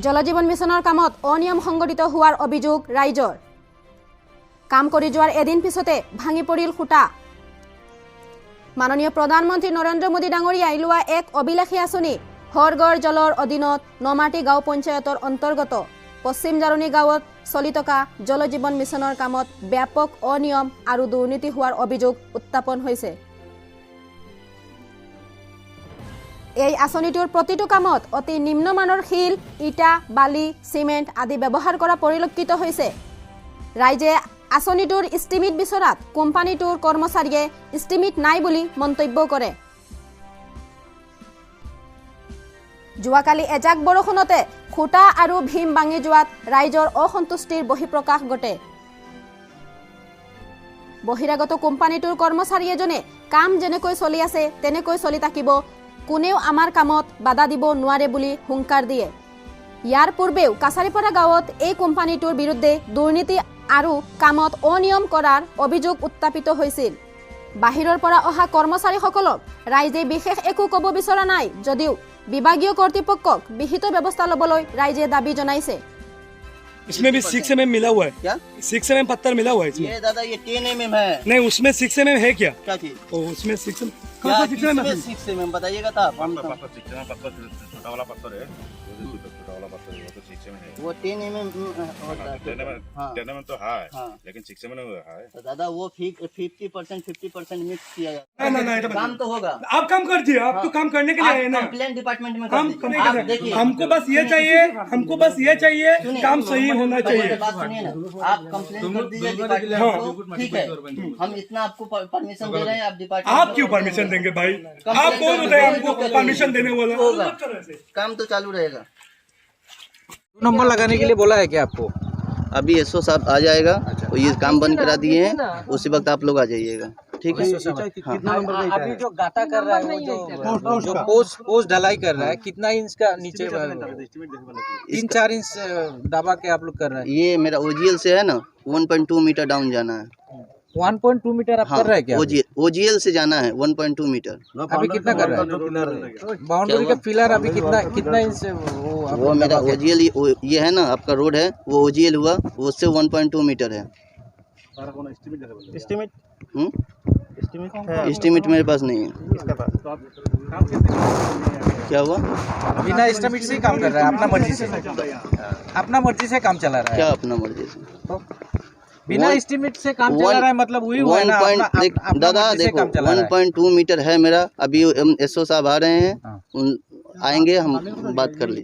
জলজীৱন মিছনৰ কামত অনিয়ম সংঘটিত হোৱাৰ অভিযোগ ৰাইজৰ। কাম কৰি যোৱাৰ এদিন পিছতে ভাঙি পৰিল খুঁটা। মাননীয় প্ৰধানমন্ত্ৰী নৰেন্দ্ৰ মোদী ডাঙৰীয়াই লোৱা এক অভিলাষী আঁচনি হৰ ঘৰ জলৰ অধীনত নমাটি গাঁও পঞ্চায়তৰ অন্তৰ্গত পশ্চিম জাৰণী গাঁৱত চলি থকা জলজীৱন মিছনৰ কামত ব্যাপক অনিয়ম আৰু দুৰ্নীতি হোৱাৰ অভিযোগ উত্থাপন হৈছে। এই আঁচনিটোৰ প্ৰতিটো কামত অতি নিম্নমানৰ শিল, ইটা, বালি, চিমেণ্ট আদি ব্যৱহাৰ কৰা পৰিলক্ষিত হৈছে। ৰাইজে আঁচনিটোৰ ইষ্টিমেট বিচৰাত কোম্পানীটোৰ কৰ্মচাৰীয়ে ইষ্টিমেট নাই বুলি মন্তব্য কৰে। যোৱাকালি এজাক বৰষুণতে খুঁটা আৰু ভীম ভাঙি যোৱাত ৰাইজৰ অসন্তুষ্টিৰ বহিঃপ্ৰকাশ ঘটে। বহিৰাগত কোম্পানীটোৰ কৰ্মচাৰী এজনে কাম যেনেকৈ চলি আছে তেনেকৈ চলি থাকিব, কোনেও আমাৰ কামত বাধা দিব নোৱাৰে বুলি হুংকাৰ দিয়ে। ইয়াৰ পূৰ্বেও কাছাৰীপাৰা গাঁৱত এই কোম্পানীটোৰ বিৰুদ্ধে দুৰ্নীতি আৰু কামত অনিয়ম কৰাৰ অভিযোগ উত্থাপিত হৈছিল। বাহিৰৰ পৰা অহা কৰ্মচাৰীসকলক ৰাইজে বিশেষ একো ক'ব বিচৰা নাই যদিও বিভাগীয় কৰ্তৃপক্ষক বিহিত ব্যৱস্থা ল'বলৈ ৰাইজে দাবী জনাইছে। इसमें भी 6 mm मिला हुआ है। क्या 6 mm पत्थर मिला हुआ है इसमें। ये दादा ये 10 mm है। नहीं उसमें 6 mm है क्या? क्या चीज? ओ उसमें 6 mm क्या कौन सा 6 mm है? 6 mm बताइएगा था। पत्थर छोटा वाला पत्थर है, छोटा वाला पत्थर है, वो तो 6 में है। वो 10 mm होता है। 10 में तो है, हाँ। लेकिन 6 में है। तो दादा वो 50% मिक्स किया जाता नहीं, नहीं, है। नहीं, काम तो होगा। आप काम कर दिए, आप तो काम करने के लिए आए ना। कंप्लेंट डिपार्टमेंट में काम कर करने दीजिए। के आप देखिए, लिए हमको बस ये चाहिए, हमको बस ये चाहिए सुनिए, काम सही होना पहले चाहिए। बात सुनिए ना, आप कंप्लेंट कर दीजिए डिपार्टमेंट को, ठीक है। हम इतना आपको परमिशन दे रहे हैं, आप डिपार्टमेंट आप क्यों परमिशन देंगे भाई? आप कौन होता है हमको परमिशन देने वाला? होगा, काम तो चालू रहेगा। नंबर लगाने के लिए बोला है क्या आपको? अभी एसओ साहब आ जाएगा और ये काम बंद करा दिए हैं, उसी वक्त आप लोग आ जाइएगा, ठीक है। कितना नंबर अभी जो गाता कर रहा है वो जो पोस्ट ढलाई कर रहा है, कितना इंच का नीचे 3-4 इंच दबा के आप लोग कर रहे हैं? ये मेरा ओजीएल से है ना 1.2 मीटर डाउन जाना है। 1.2 मीटर आप कर रहे हैं क्या? ओजीएल से जाना है 1.2 मीटर। अभी कितना कर रहे हैं? बाउंड्री का पिलर अभी कितना इंच वो मेरा ओजीएल ये है ना आपका रोड है, वो ओजीएल हुआ, वो उससे 1.2 मीटर है। एस्टीमेट मेरे पास नहीं है। क्या हुआ? बिना एस्टीमेट से काम कर रहा है, अपना मर्जी से काम चला रहा है। क्या अपना मर्जी से? बिना एस्टीमेट से काम चला रहा है मतलब वही हुआ ना, दादा देखो 1.2 मीटर है मेरा। अभी एसओ साहब आ रहे हैं, आएंगे हम बात कर लीजिए।